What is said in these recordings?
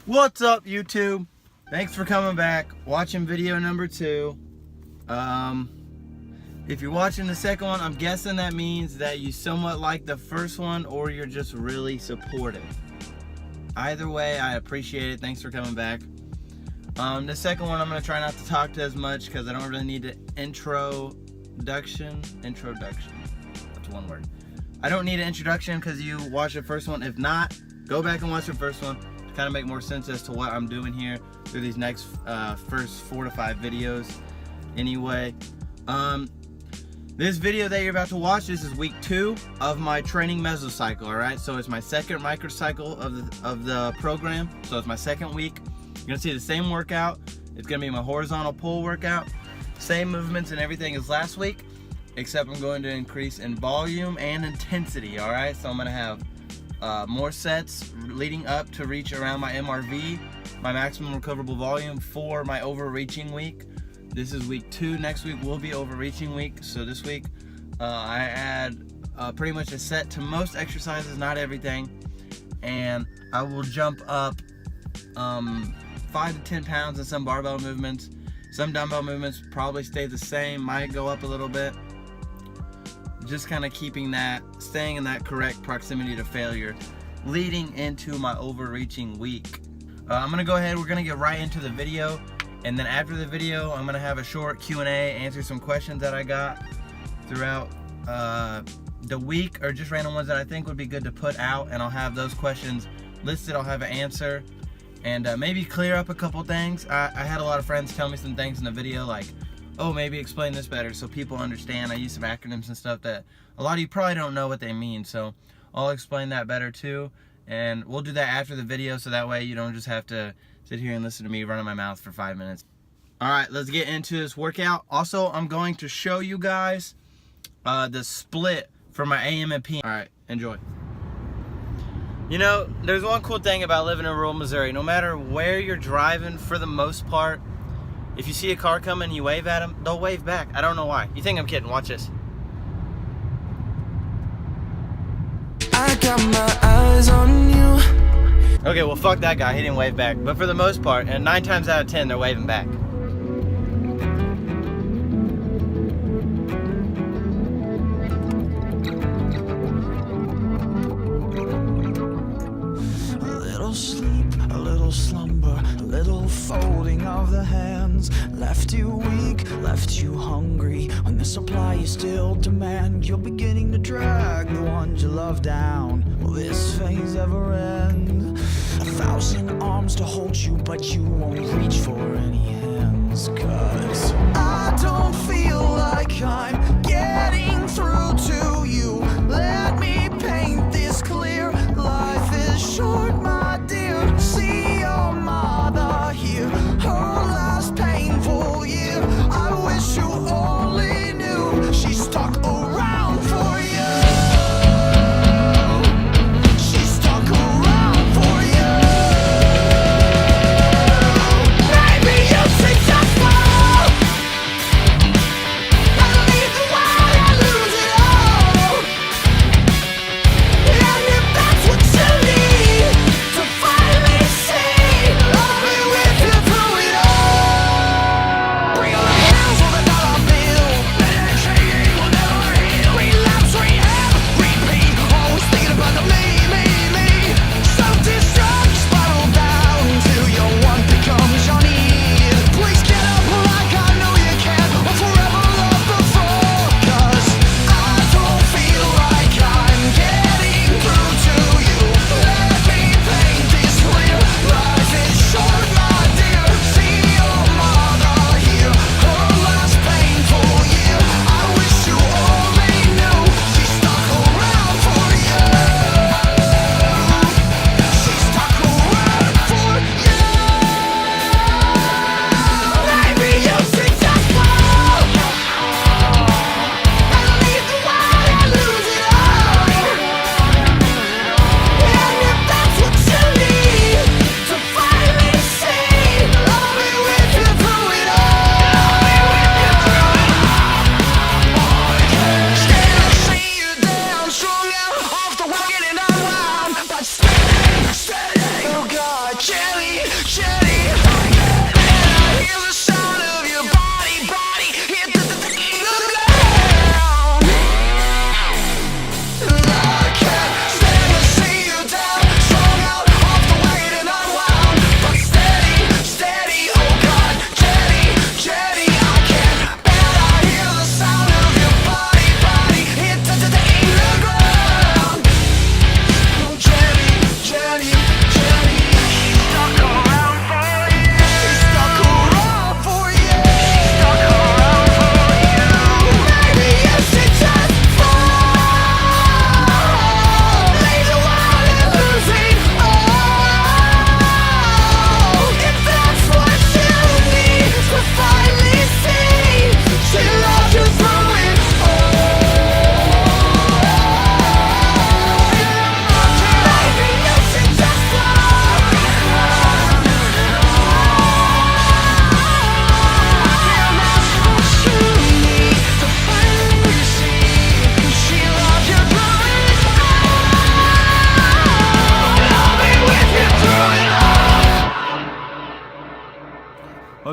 What's up, YouTube? Thanks for coming back, watching video number 2. If you're watching the second one, I'm guessing that means that you somewhat like the first one or you're just really supportive. Either way, I appreciate it. Thanks for coming back. The second one, I'm going to try not to talk to as much because I don't really need an introduction. That's one word. I don't need an introduction because you watched the first one. If not, go back and watch the first one to kind of make more sense as to what I'm doing here through these next first 4 to 5 videos. Anyway, this video that you're about to watch, this is week 2 of my training mesocycle. All right, so it's my second microcycle of the program. So it's my second week. You're gonna see the same workout. It's gonna be my horizontal pull workout, same movements and everything as last week, except I'm going to increase in volume and intensity. All right, so I'm gonna have more sets leading up to reach around my MRV, my maximum recoverable volume, for my overreaching week. This is week 2. Next week will be overreaching week. So this week I add pretty much a set to most exercises, not everything, and I will jump up 5 to 10 pounds in some barbell movements. Some dumbbell movements probably stay the same, might go up a little bit. Just kind of keeping that, staying in that correct proximity to failure, leading into my overreaching week. I'm gonna go ahead, we're gonna get right into the video, and then after the video, I'm gonna have a short Q&A, answer some questions that I got throughout the week, or just random ones that I think would be good to put out, and I'll have those questions listed. I'll have an answer, and maybe clear up a couple things. I had a lot of friends tell me some things in the video, like, oh, maybe explain this better so people understand. I use some acronyms and stuff that a lot of you probably don't know what they mean, so I'll explain that better too. And we'll do that after the video, so that way you don't just have to sit here and listen to me running my mouth for 5 minutes. All right, let's get into this workout. Also, I'm going to show you guys the split for my AM and PM. All right, enjoy. You know, there's one cool thing about living in rural Missouri. No matter where you're driving, for the most part, if you see a car coming and you wave at them, they'll wave back. I don't know why. You think I'm kidding? Watch this. I got my eyes on you. Okay, well, fuck that guy. He didn't wave back. But for the most part, and 9 times out of 10, they're waving back. A little sleep, a little slumber, a little folding of the hands. Left you weak, left you hungry. When the supply you still demand, you're beginning to drag the ones you love down. Will this phase ever end? 1,000 arms to hold you, but you won't reach for any hands. 'Cause I don't feel like I'm getting through to you. Let me paint this clear. Life is short, my dear. See your mother here, her last painful year. I wish you only knew she stuck around for you. She stuck around for you. Maybe you're successful.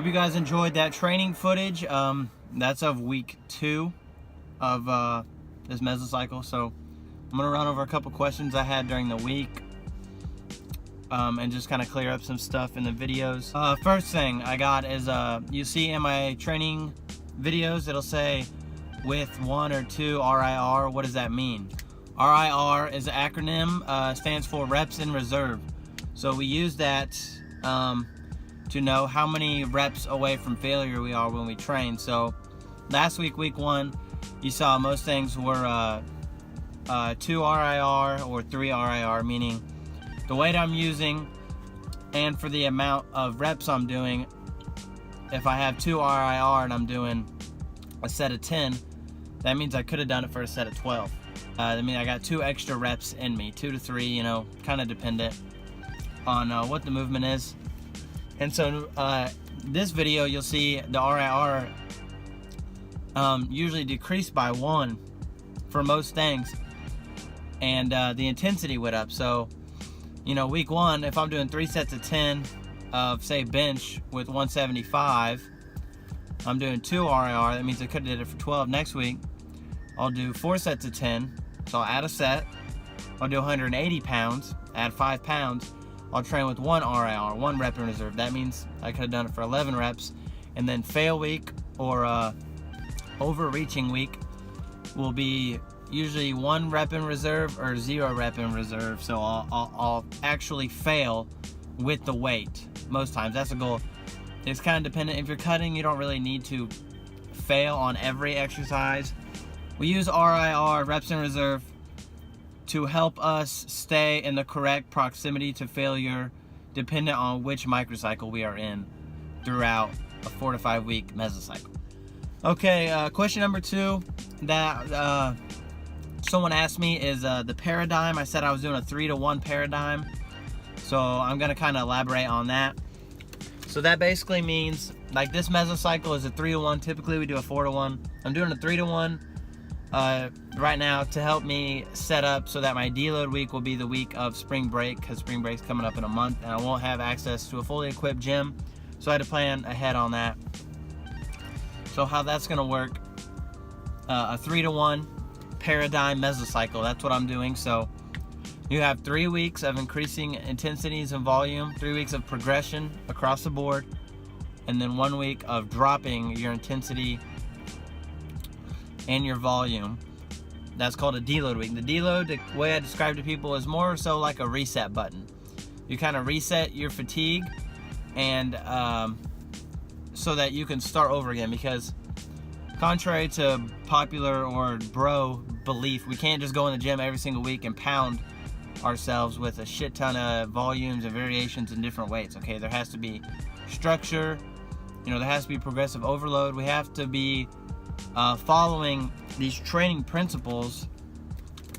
Hope you guys enjoyed that training footage. That's of week 2 of this mesocycle. So I'm gonna run over a couple questions I had during the week and just kind of clear up some stuff in the videos. First thing I got is you see in my training videos it'll say with 1 or 2 RIR. What does that mean? RIR is an acronym, stands for reps in reserve. So we use that to know how many reps away from failure we are when we train. So last week, week 1, you saw most things were 2 RIR or 3 RIR, meaning the weight I'm using and for the amount of reps I'm doing. If I have 2 RIR and I'm doing a set of 10, that means I could have done it for a set of 12. I mean, I got 2 extra reps in me, 2 to 3, you know, kind of dependent on what the movement is. And so this video, you'll see the RIR usually decreased by 1 for most things, and the intensity went up. So, you know, week 1, if I'm doing 3 sets of 10 of, say, bench with 175, I'm doing 2 RIR. That means I could have did it for 12. Next week, I'll do 4 sets of 10. So I'll add a set. I'll do 180 pounds, add 5 pounds. I'll train with 1 RIR, 1 rep in reserve. That means I could have done it for 11 reps. And then fail week or overreaching week will be usually 1 rep in reserve or 0 rep in reserve. So I'll actually fail with the weight most times. That's the goal. It's kind of dependent. If you're cutting, you don't really need to fail on every exercise. We use RIR, reps in reserve, to help us stay in the correct proximity to failure dependent on which microcycle we are in throughout a 4 to 5 week mesocycle. Okay, question number 2 that someone asked me is the paradigm. I said I was doing a 3-to-1 paradigm, so I'm going to kind of elaborate on that. So that basically means, like, this mesocycle is a 3-to-1. Typically we do a 4-to-1. I'm doing a 3-to-1 right now to help me set up so that my deload week will be the week of spring break, because spring break's coming up in a month and I won't have access to a fully equipped gym, so I had to plan ahead on that. So how that's going to work, a 3-to-1 paradigm mesocycle, that's what I'm doing. So you have 3 weeks of increasing intensities and volume, 3 weeks of progression across the board, and then 1 week of dropping your intensity and your volume. That's called a deload week. The deload, the way I describe to people, is more so like a reset button. You kind of reset your fatigue and so that you can start over again, because contrary to popular or bro belief, we can't just go in the gym every single week and pound ourselves with a shit ton of volumes and variations in different weights. Okay, there has to be structure, you know, there has to be progressive overload. We have to be following these training principles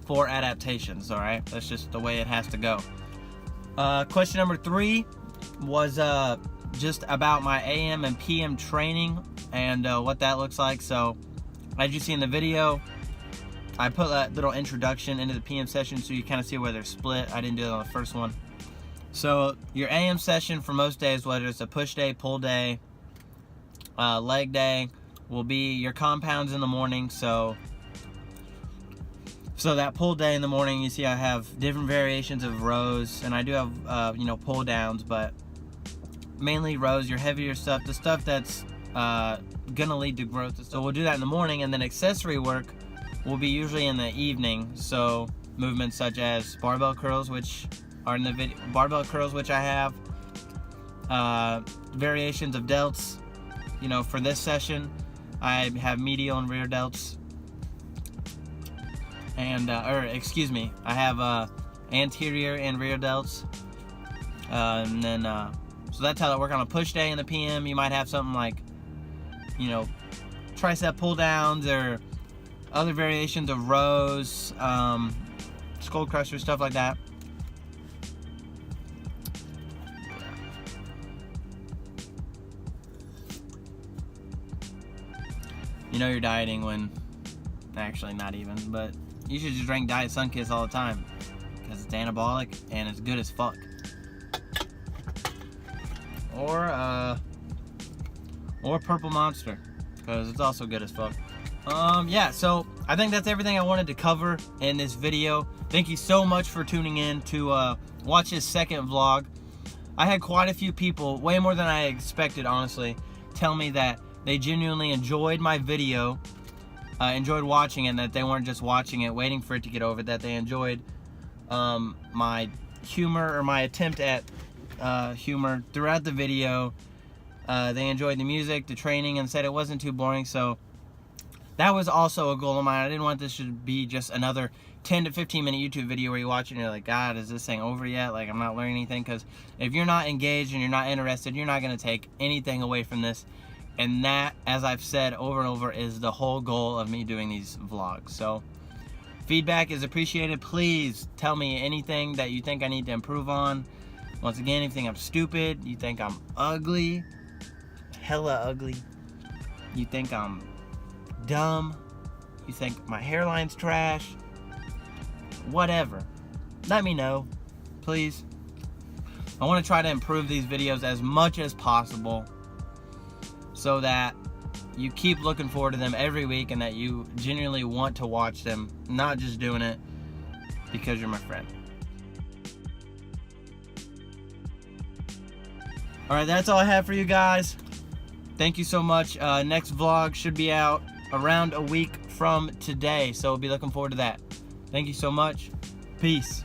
for adaptations. All right, that's just the way it has to go. Question number 3 was just about my AM and PM training and what that looks like. So as you see in the video, I put that little introduction into the PM session so you kind of see where they're split. I didn't do it on the first one. So your AM session for most days, whether it's a push day, pull day, leg day, will be your compounds in the morning. So that pull day in the morning, you see I have different variations of rows, and I do have you know, pull downs, but mainly rows, your heavier stuff, the stuff that's gonna lead to growth. So we'll do that in the morning, and then accessory work will be usually in the evening. So movements such as barbell curls, which are in the video, barbell curls, which I have, variations of delts. You know, for this session, I have medial and rear delts, and excuse me, I have anterior and rear delts, and then so that's how that works on a push day in the PM. You might have something like, you know, tricep pull downs or other variations of rows, skull crushers, stuff like that. You know you're dieting when, actually not even, but you should just drink Diet Sunkist all the time, because it's anabolic and it's good as fuck. Or or Purple Monster, because it's also good as fuck. Yeah, so I think that's everything I wanted to cover in this video. Thank you so much for tuning in to watch this second vlog. I had quite a few people, way more than I expected, honestly, tell me that they genuinely enjoyed my video, enjoyed watching it, and that they weren't just watching it, waiting for it to get over, that they enjoyed my humor, or my attempt at humor throughout the video. They enjoyed the music, the training, and said it wasn't too boring. So that was also a goal of mine. I didn't want this to be just another 10 to 15 minute YouTube video where you watch it and you're like, God, is this thing over yet? Like, I'm not learning anything. Because if you're not engaged and you're not interested, you're not going to take anything away from this. And that, as I've said over and over, is the whole goal of me doing these vlogs. So feedback is appreciated. Please tell me anything that you think I need to improve on. Once again, if you think I'm stupid, you think I'm ugly, hella ugly, you think I'm dumb, you think my hairline's trash, whatever, let me know, please. I want to try to improve these videos as much as possible so that you keep looking forward to them every week and that you genuinely want to watch them, not just doing it because you're my friend. Alright, that's all I have for you guys. Thank you so much. Next vlog should be out around a week from today, so be looking forward to that. Thank you so much. Peace.